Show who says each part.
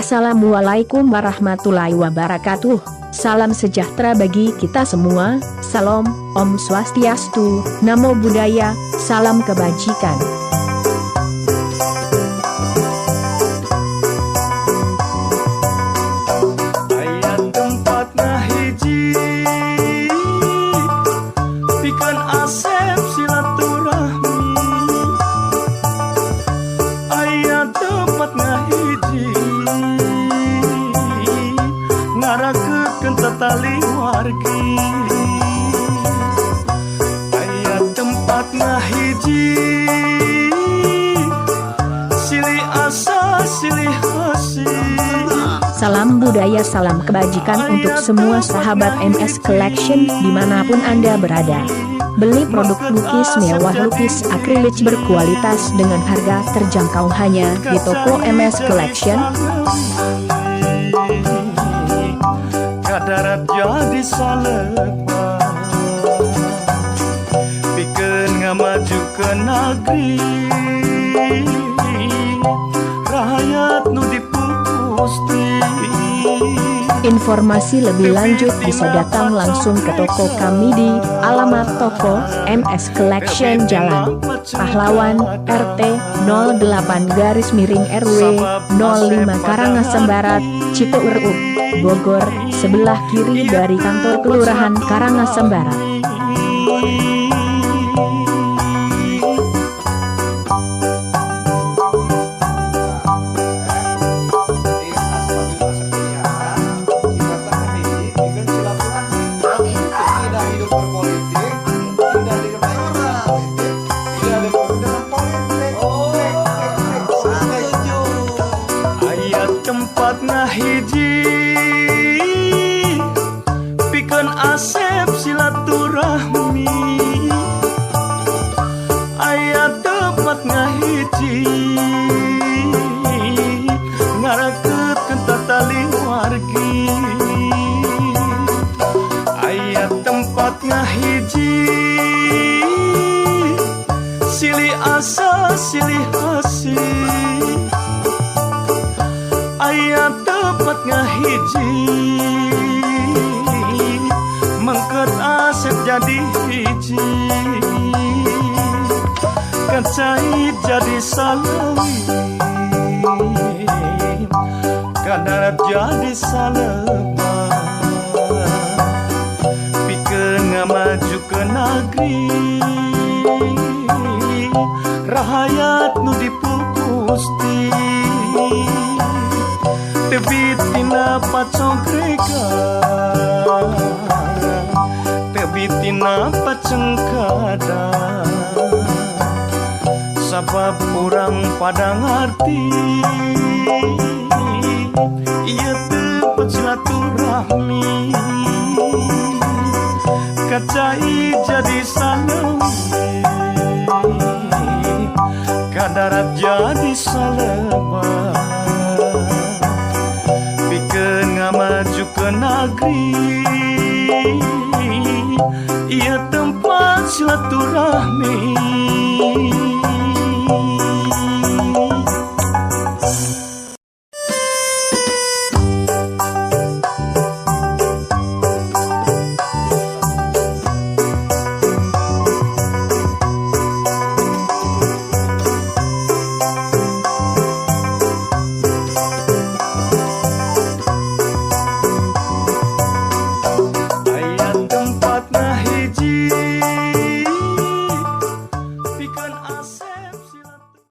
Speaker 1: Assalamualaikum warahmatullahi wabarakatuh. Salam sejahtera bagi kita semua. Salam, Om Swastiastu, Namo Buddhaya, salam kebajikan.
Speaker 2: Aya tempat ngahiji pikeun asep silaturahmi. Aya tempat ngahiji ngarakeun tali wargi. Aya tempat ngahiji silih asa silih hasih.
Speaker 1: Salam budaya, salam kebajikan untuk semua sahabat MS Collection dimanapun Anda berada. Beli produk lukis mewah, lukis akrilik berkualitas dengan harga terjangkau hanya di toko MS Collection.
Speaker 2: Kadarat jadi saleba pikeun ngamaju ke negeri rakyat nu dipusti.
Speaker 1: Informasi lebih lanjut bisa datang langsung ke toko kami di alamat toko MS Collection Jalan Pahlawan RT 08-RW 05 Karangasem Barat, Cipeureuk, Bogor, sebelah kiri dari kantor Kelurahan Karangasem Barat.
Speaker 2: Tempat ngahiji pikeun asep silaturahmi. Aya tempat ngahiji ngarakeun tali wargi. Aya tempat ngahiji silih asa silih hasih. Aya tempat ngahiji mengket asep jadi hiji. Kacait jadi salawi kadarat jadi saleba pikeun ngamaju ke negeri rakyat nu dipupusti. Tebit tina pacongkreka, tebit tina pacengkada. Sabab urang pada ngarti ieu tempat silaturahmi. Kacai jadi salewi kadarat jadi saleba pikeun ngamaju ke negeri. Ieu tempat silaturahmi